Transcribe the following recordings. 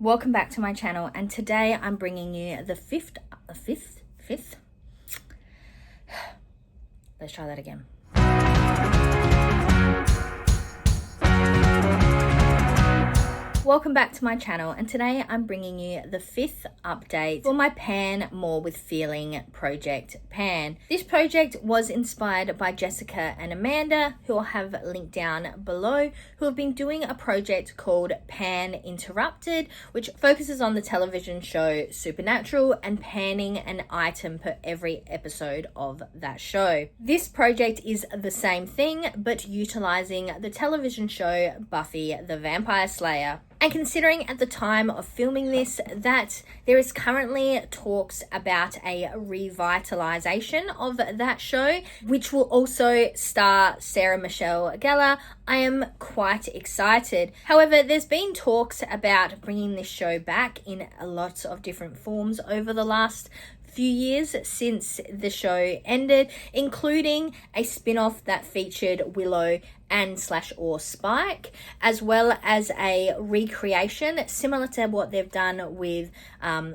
Welcome back to my channel, and today I'm bringing you the fifth. Let's try that again. Welcome back to my channel, and today I'm bringing you the fifth update for my Pan More with Feeling project Pan. This project was inspired by Jessica and Amanda, who I'll have linked down below, who have been doing a project called Pan Interrupted, which focuses on the television show Supernatural and panning an item per every episode of that show. This project is the same thing, but utilizing the television show Buffy the Vampire Slayer. And considering at the time of filming this that there is currently talks about a revitalization of that show, which will also star Sarah Michelle Gellar, I am quite excited. However, there's been talks about bringing this show back in lots of different forms over the last few years since the show ended, including a spin-off that featured Willow and /or Spike, as well as a recreation similar to what they've done with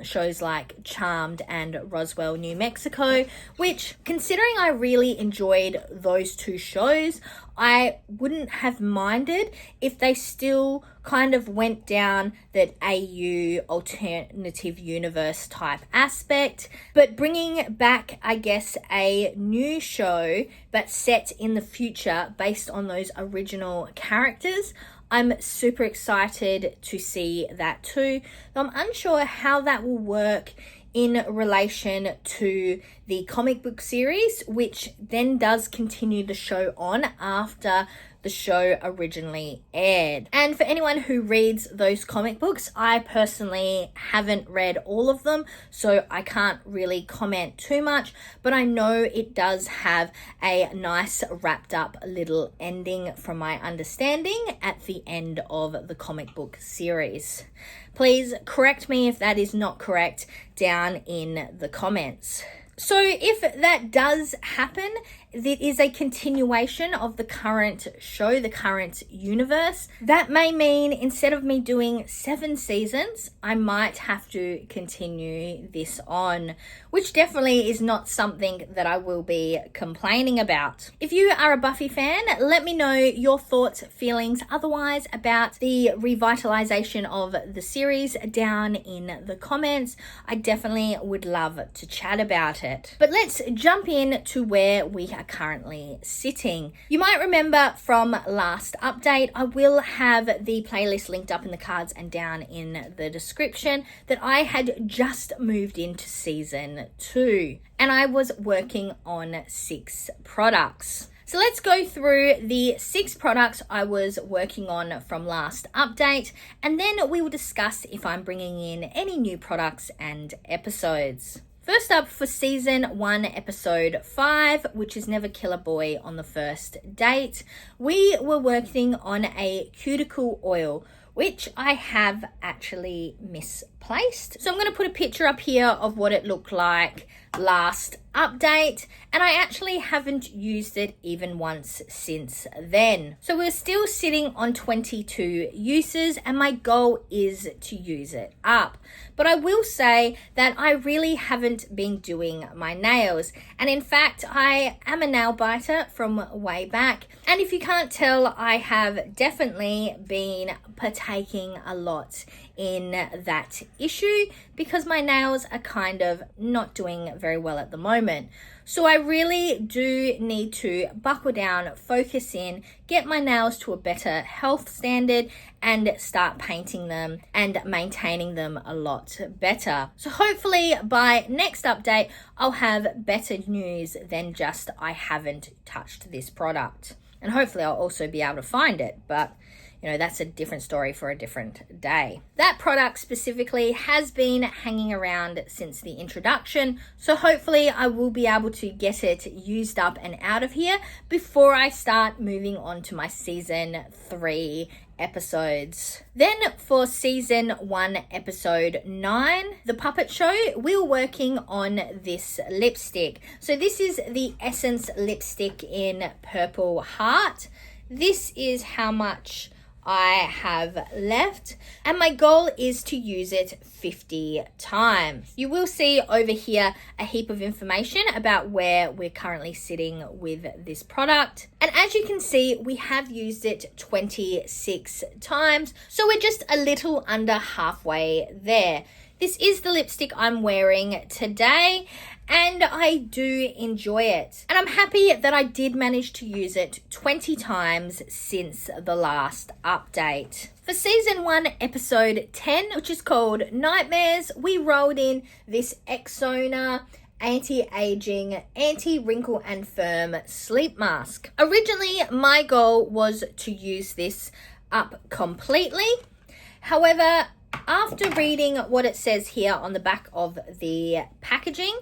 shows like Charmed and Roswell, New Mexico, which, considering I really enjoyed those two shows, I wouldn't have minded if they still kind of went down that AU alternative universe type aspect, but bringing back, I guess, a new show but set in the future based on those original characters. I'm super excited to see that too. I'm unsure how that will work in relation to the comic book series, which then does continue the show on after the show originally aired. And for anyone who reads those comic books, I personally haven't read all of them, so I can't really comment too much, but I know it does have a nice wrapped up little ending from my understanding at the end of the comic book series. Please correct me if that is not correct down in the comments. So if that does happen, it is a continuation of the current show, the current universe. That may mean instead of me doing 7 seasons, I might have to continue this on, which definitely is not something that I will be complaining about. If you are a Buffy fan, let me know your thoughts, feelings, otherwise about the revitalization of the series down in the comments. I definitely would love to chat about it. But let's jump in to where we are currently sitting. You might remember from last update, I will have the playlist linked up in the cards and down in the description, that I had just moved into season 2 and I was working on 6 products. So let's go through the 6 products I was working on from last update, and then we will discuss if I'm bringing in any new products and episodes. First up, for season 1, episode 5, which is Never Kill a Boy on the First Date, we were working on a cuticle oil, which I have actually misplaced. So I'm going to put a picture up here of what it looked like last update, and I actually haven't used it even once since then. So we're still sitting on 22 uses, and my goal is to use it up. But I will say that I really haven't been doing my nails, and in fact I am a nail biter from way back, and if you can't tell, I have definitely been partaking a lot in that issue because my nails are kind of not doing very well at the moment. So I really do need to buckle down, focus in, get my nails to a better health standard, and start painting them and maintaining them a lot better. So hopefully by next update, I'll have better news than just I haven't touched this product. And hopefully I'll also be able to find it, but you know, that's a different story for a different day. That product specifically has been hanging around since the introduction, so hopefully I will be able to get it used up and out of here before I start moving on to my season 3 episodes. Then for season 1, episode 9, The Puppet Show, we were working on this lipstick. So this is the Essence lipstick in Purple Heart. This is how much I have left, and my goal is to use it 50 times. You will see over here a heap of information about where we're currently sitting with this product. And as you can see, we have used it 26 times, so we're just a little under halfway there. This is the lipstick I'm wearing today, and I do enjoy it. And I'm happy that I did manage to use it 20 times since the last update. For season 1, episode 10, which is called Nightmares, we rolled in this Exona anti-aging, anti-wrinkle and firm sleep mask. Originally, my goal was to use this up completely. However, after reading what it says here on the back of the packaging,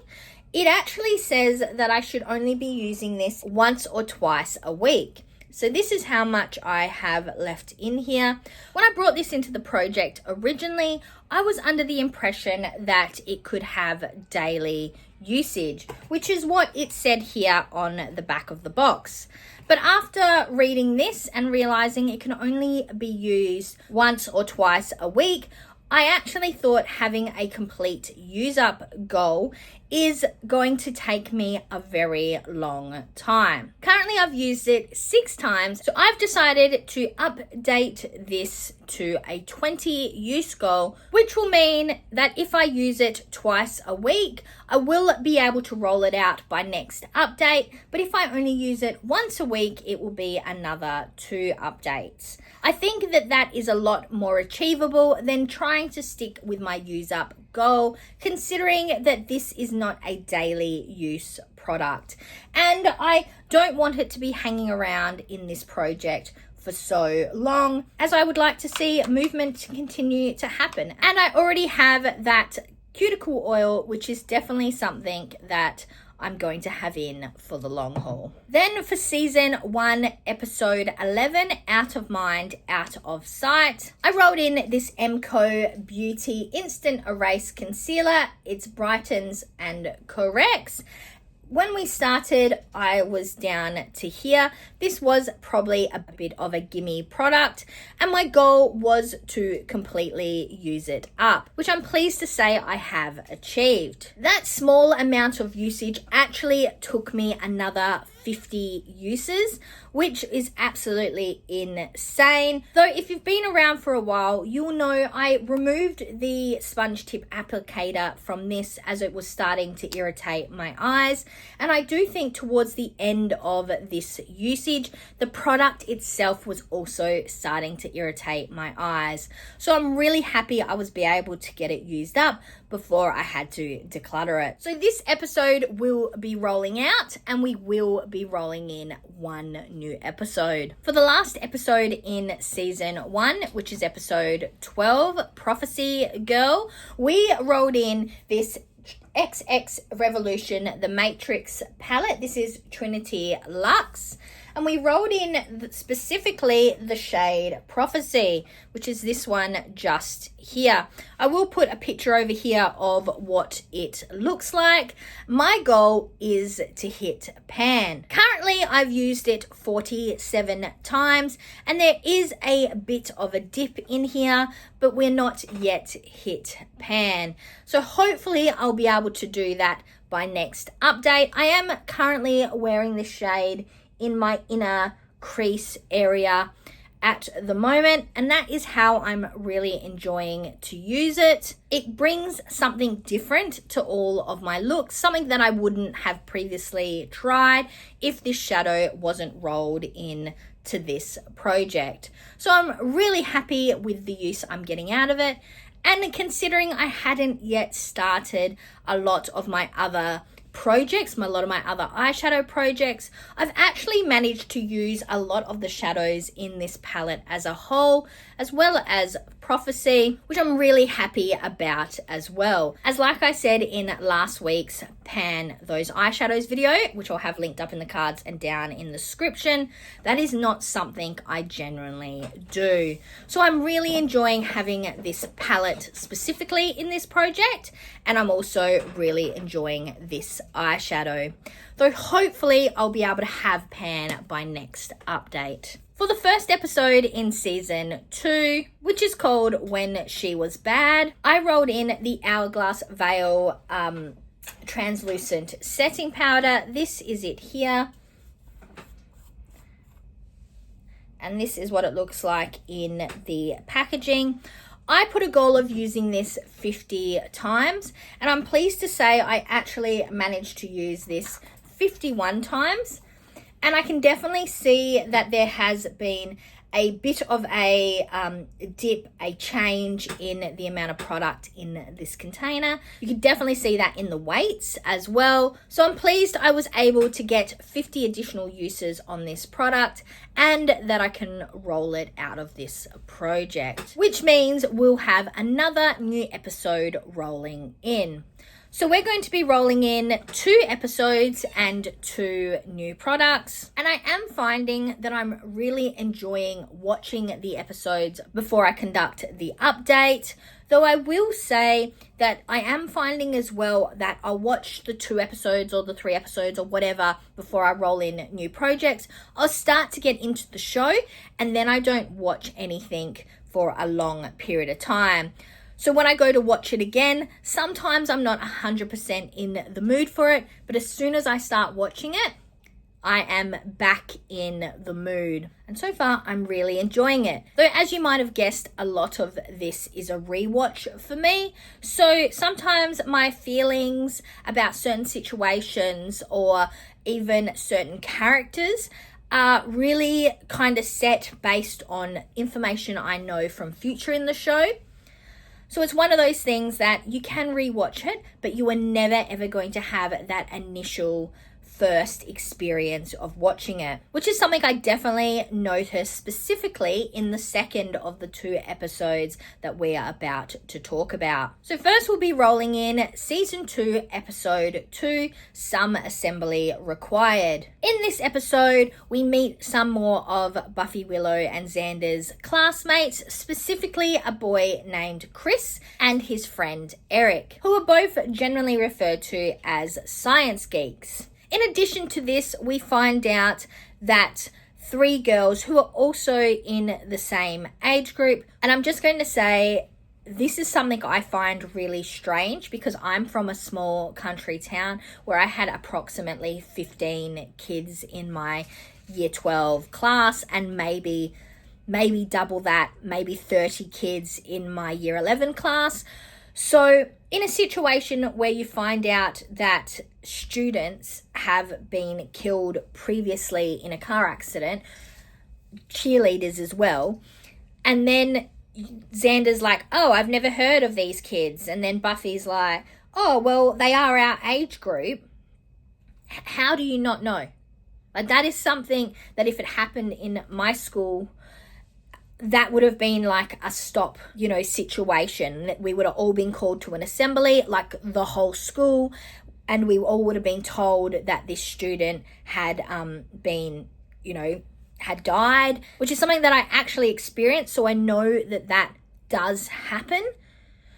it actually says that I should only be using this once or twice a week. So this is how much I have left in here. When I brought this into the project originally, I was under the impression that it could have daily usage, which is what it said here on the back of the box. But after reading this and realizing it can only be used once or twice a week, I actually thought having a complete use up goal is going to take me a very long time. Currently, I've used it 6 times, so I've decided to update this to a 20 use goal, which will mean that if I use it twice a week, I will be able to roll it out by next update. But if I only use it once a week, it will be another 2 updates. I think that that is a lot more achievable than trying to stick with my use up goal, considering that this is not a daily use product. And I don't want it to be hanging around in this project for so long, as I would like to see movement continue to happen. And I already have that cuticle oil, which is definitely something that I'm going to have in for the long haul. Then for season 1, episode 11, Out of Mind, Out of Sight, I rolled in this MCO Beauty Instant Erase Concealer. It brightens and corrects. When we started, I was down to here. This was probably a bit of a gimme product, and my goal was to completely use it up, which I'm pleased to say I have achieved. That small amount of usage actually took me another 50 uses, which is absolutely insane. Though if you've been around for a while, you'll know I removed the sponge tip applicator from this as it was starting to irritate my eyes. And I do think towards the end of this usage, the product itself was also starting to irritate my eyes. So I'm really happy I was able to get it used up before I had to declutter it. So this episode will be rolling out, and we will be rolling in 1 new episode. For the last episode in season 1, which is episode 12, Prophecy Girl, we rolled in this XX Revolution The Matrix palette. This is Trinity Luxe. And we rolled in specifically the shade Prophecy, which is this one just here. I will put a picture over here of what it looks like. My goal is to hit pan. Currently, I've used it 47 times, and there is a bit of a dip in here, but we're not yet hit pan. So hopefully I'll be able to do that by next update. I am currently wearing this shade in my inner crease area at the moment, and that is how I'm really enjoying to use it. It brings something different to all of my looks, something that I wouldn't have previously tried if this shadow wasn't rolled in to this project. So I'm really happy with the use I'm getting out of it, and considering I hadn't yet started a lot of my other projects, a lot of my other eyeshadow projects, I've actually managed to use a lot of the shadows in this palette as a whole, as well as Prophecy, which I'm really happy about as well. As like I said in last week's Pan Those Eyeshadows video, which I'll have linked up in the cards and down in the description, that is not something I genuinely do. So I'm really enjoying having this palette specifically in this project, and I'm also really enjoying this eyeshadow. Though hopefully I'll be able to have pan by next update. For the first episode in season 2, which is called When She Was Bad, I rolled in the Hourglass Veil translucent setting powder. This is it here. And this is what it looks like in the packaging. I put a goal of using this 50 times, and I'm pleased to say I actually managed to use this 51 times. And I can definitely see that there has been a bit of a dip, a change in the amount of product in this container. You can definitely see that in the weights as well. So I'm pleased I was able to get 50 additional uses on this product and that I can roll it out of this project, which means we'll have another new episode rolling in. So we're going to be rolling in 2 episodes and 2 new products. And I am finding that I'm really enjoying watching the episodes before I conduct the update. Though I will say that I am finding as well that I'll watch the 2 episodes or the 3 episodes or whatever before I roll in new projects. I'll start to get into the show and then I don't watch anything for a long period of time. So when I go to watch it again, sometimes I'm not 100% in the mood for it, but as soon as I start watching it, I am back in the mood. And so far, I'm really enjoying it. Though, as you might have guessed, a lot of this is a rewatch for me. So sometimes my feelings about certain situations or even certain characters are really kind of set based on information I know from future in the show. So it's one of those things that you can rewatch it, but you are never ever going to have that initial first experience of watching it, which is something I definitely noticed specifically in the second of the 2 episodes that we are about to talk about. So first we'll be rolling in season 2, episode 2, Some Assembly Required. In this episode, we meet some more of Buffy, Willow, and Xander's classmates, specifically a boy named Chris and his friend Eric, who are both generally referred to as science geeks. In addition to this, we find out that 3 girls who are also in the same age group, and I'm just going to say this is something I find really strange because I'm from a small country town where I had approximately 15 kids in my year 12 class and maybe double that, maybe 30 kids in my year 11 class. So in a situation where you find out that students have been killed previously in a car accident, cheerleaders as well, and then Xander's like, oh, I've never heard of these kids, and then Buffy's like, oh, well, they are our age group. How do you not know? Like, that is something that if it happened in my school, that would have been like a stop, situation. We would have all been called to an assembly, like the whole school, and we all would have been told that this student had been, had died, which is something that I actually experienced, so I know that does happen.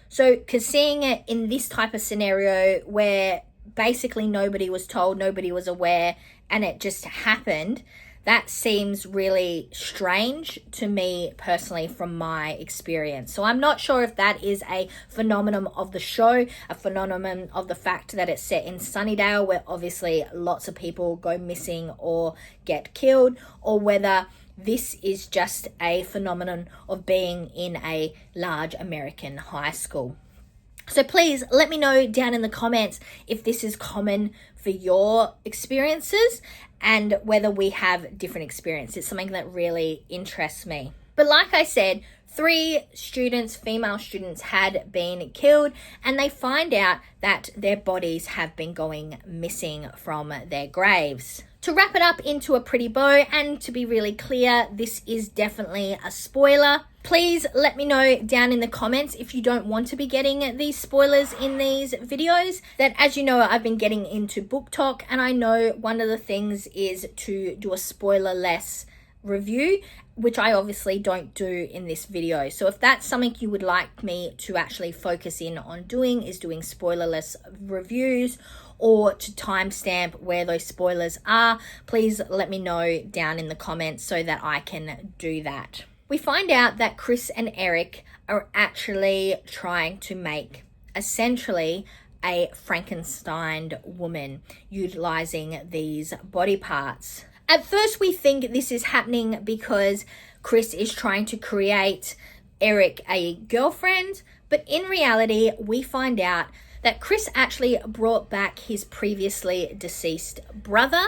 So, because seeing it in this type of scenario where basically nobody was told, nobody was aware, and it just happened, that seems really strange to me personally from my experience. So I'm not sure if that is a phenomenon of the show, a phenomenon of the fact that it's set in Sunnydale, where obviously lots of people go missing or get killed, or whether this is just a phenomenon of being in a large American high school. So please let me know down in the comments if this is common for your experiences and whether we have different experiences. It's something that really interests me. But like I said, 3 students, female students, had been killed, and they find out that their bodies have been going missing from their graves. To wrap it up into a pretty bow, and to be really clear, this is definitely a spoiler. Please let me know down in the comments if you don't want to be getting these spoilers in these videos. That, as you know, I've been getting into book talk, and I know one of the things is to do a spoiler-less review, which I obviously don't do in this video. So if that's something you would like me to actually focus in on doing, is doing spoilerless reviews, or to timestamp where those spoilers are, please let me know down in the comments so that I can do that. We find out that Chris and Eric are actually trying to make essentially a Frankenstein woman utilizing these body parts. At first, we think this is happening because Chris is trying to create Eric a girlfriend, but in reality, we find out that Chris actually brought back his previously deceased brother,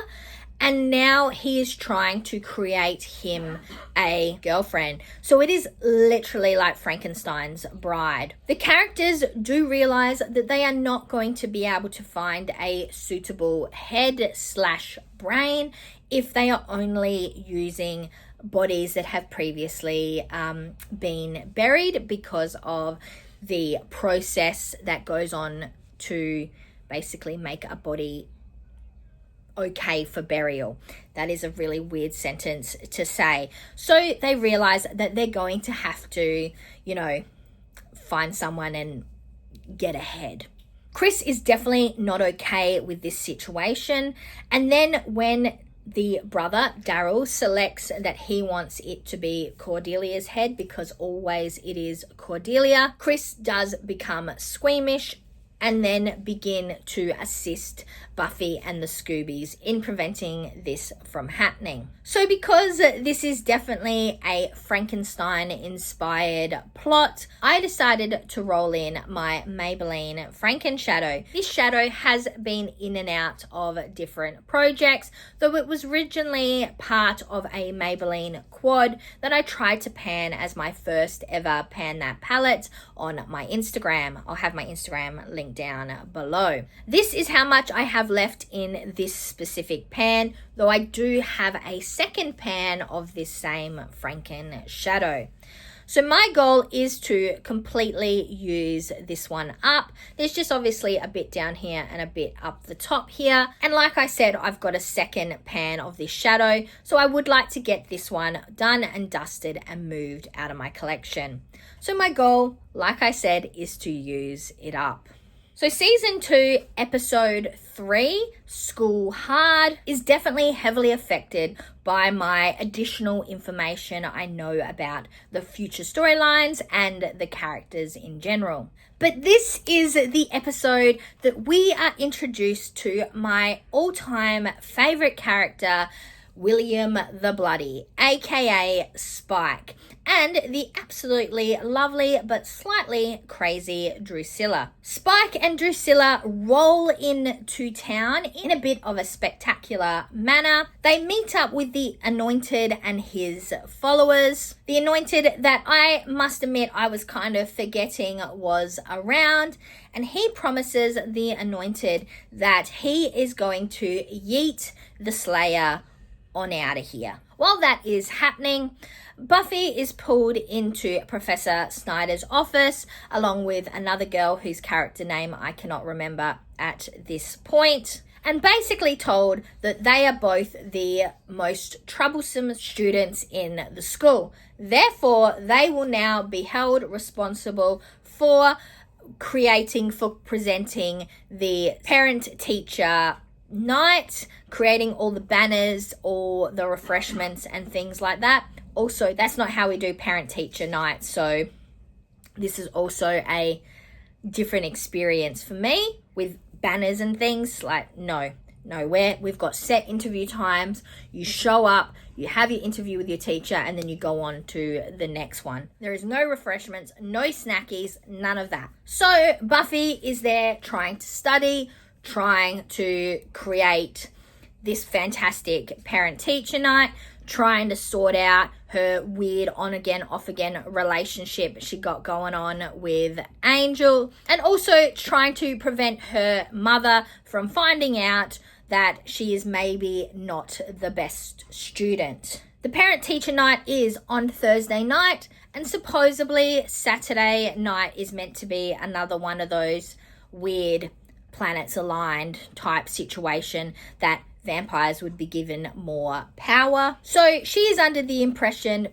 and now he is trying to create him a girlfriend. So it is literally like Frankenstein's bride. The characters do realize that they are not going to be able to find a suitable head/brain if they are only using bodies that have previously been buried, because of the process that goes on to basically make a body okay for burial. That is a really weird sentence to say. So they realize that they're going to have to, find someone and get ahead. Chris is definitely not okay with this situation. And then when the brother, Daryl, selects that he wants it to be Cordelia's head, because always it is Cordelia, Chris does become squeamish and then begin to assist Buffy and the Scoobies in preventing this from happening. So because this is definitely a Frankenstein-inspired plot, I decided to roll in my Maybelline Frankenshadow. This shadow has been in and out of different projects, though it was originally part of a Maybelline quad that I tried to pan as my first ever Pan That palette on my Instagram. I'll have my Instagram link down below. This is how much I have left in this specific pan, though I do have a second pan of this same Franken shadow. So my goal is to completely use this one up. There's just obviously a bit down here and a bit up the top here. And like I said, I've got a second pan of this shadow. So I would like to get this one done and dusted and moved out of my collection. So my goal, like I said, is to use it up. So season 2, episode 3, School Hard, is definitely heavily affected by my additional information I know about the future storylines and the characters in general. But this is the episode that we are introduced to my all-time favorite character, William the Bloody, aka Spike, and the absolutely lovely but slightly crazy Drusilla. Spike and Drusilla roll into town in a bit of a spectacular manner. They meet up with the Anointed and his followers. The Anointed, that I must admit I was kind of forgetting was around, and he promises the Anointed that he is going to yeet the Slayer on out of here. While that is happening, Buffy is pulled into Professor Snyder's office along with another girl whose character name I cannot remember at this point, and basically told that they are both the most troublesome students in the school. Therefore, they will now be held responsible for presenting the parent-teacher night, creating all the banners, all the refreshments and things like that. Also, that's not how we do parent-teacher night, so this is also a different experience for me with banners and things. Like, no, we've got set interview times. You show up, you have your interview with your teacher, and then you go on to the next one. There is no refreshments, no snackies, none of that. So Buffy is there trying to study, trying to create this fantastic parent-teacher night, trying to sort out her weird on-again, off-again relationship she got going on with Angel, and also trying to prevent her mother from finding out that she is maybe not the best student. The parent-teacher night is on Thursday night, and supposedly Saturday night is meant to be another one of those weird planets aligned type situation that vampires would be given more power. So she is under the impression,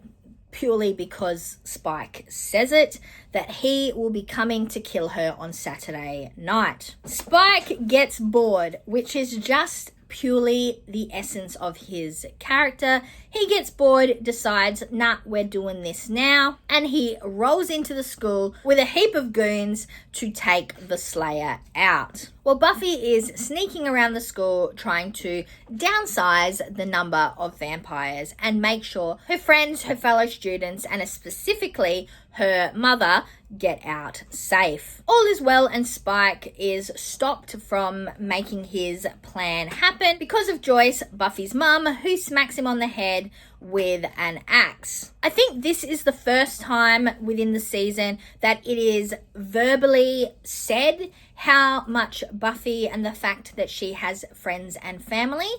purely because Spike says it, that he will be coming to kill her on Saturday night. Spike gets bored, which is just purely the essence of his character. He gets bored, decides, nah, we're doing this now, and he rolls into the school with a heap of goons to take the Slayer out. Well, Buffy is sneaking around the school trying to downsize the number of vampires and make sure her friends, her fellow students, and specifically her mother get out safe. All is well, and Spike is stopped from making his plan happen because of Joyce, Buffy's mum, who smacks him on the head with an axe. I think this is the first time within the season that it is verbally said how much Buffy and the fact that she has friends and family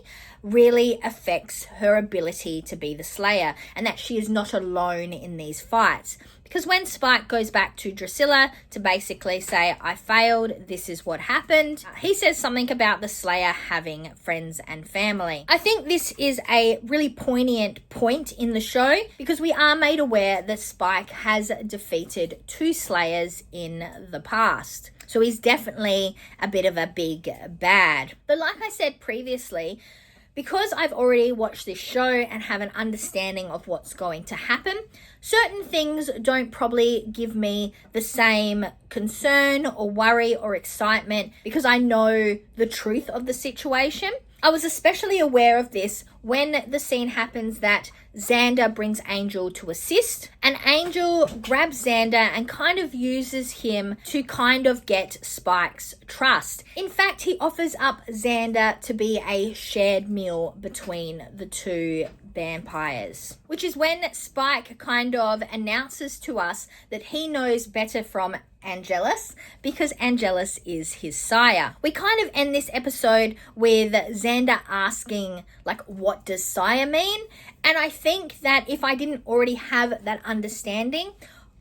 really affects her ability to be the Slayer, and that she is not alone in these fights. Because when Spike goes back to Drusilla to basically say, I failed, this is what happened, he says something about the Slayer having friends and family. I think this is a really poignant point in the show because we are made aware that Spike has defeated 2 Slayers in the past. So he's definitely a bit of a big bad. But like I said previously, because I've already watched this show and have an understanding of what's going to happen, certain things don't probably give me the same concern or worry or excitement because I know the truth of the situation. I was especially aware of this when the scene happens that Xander brings Angel to assist, and Angel grabs Xander and kind of uses him to kind of get Spike's trust. In fact, he offers up Xander to be a shared meal between the 2 vampires, which is when Spike kind of announces to us that he knows better from Angelus because Angelus is his sire. We kind of end this episode with Xander asking, like, what does sire mean? And I think that if I didn't already have that understanding,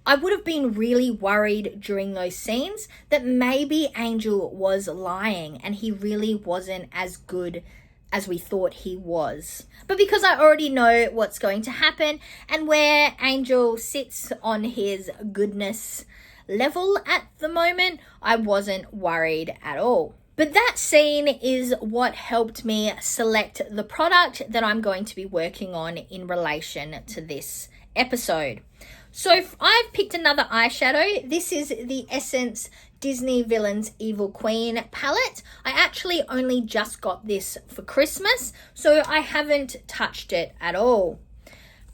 I would have been really worried during those scenes that maybe Angel was lying and he really wasn't as good as we thought he was. But because I already know what's going to happen and where Angel sits on his goodness level at the moment, I wasn't worried at all. But that scene is what helped me select the product that I'm going to be working on in relation to this episode. So I've picked another eyeshadow. This is the Essence Disney Villains Evil Queen palette. I actually only just got this for Christmas, so I haven't touched it at all.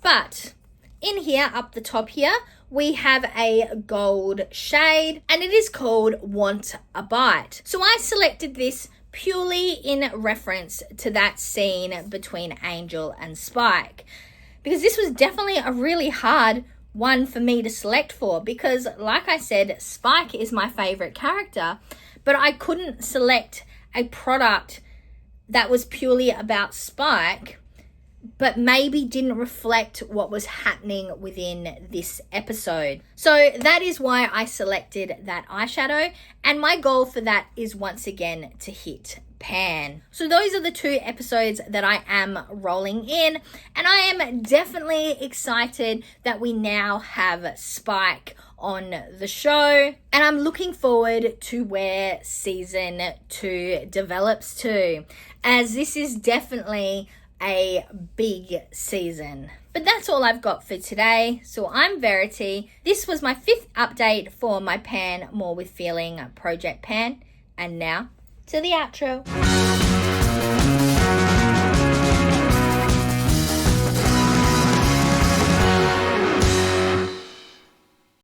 But in here, up the top here, we have a gold shade and it is called Want a Bite. So I selected this purely in reference to that scene between Angel and Spike, because this was definitely a really hard one for me to select for because, like I said, Spike is my favorite character, but I couldn't select a product that was purely about Spike but maybe didn't reflect what was happening within this episode. So that is why I selected that eyeshadow, and my goal for that is once again to hit pan. So those are the 2 episodes that I am rolling in, and I am definitely excited that we now have Spike on the show, and I'm looking forward to where season 2 develops to, as this is definitely a big season. But that's all I've got for today. So I'm Verity. This was my 5th update for my Pan More with Feeling project pan. And now to the outro.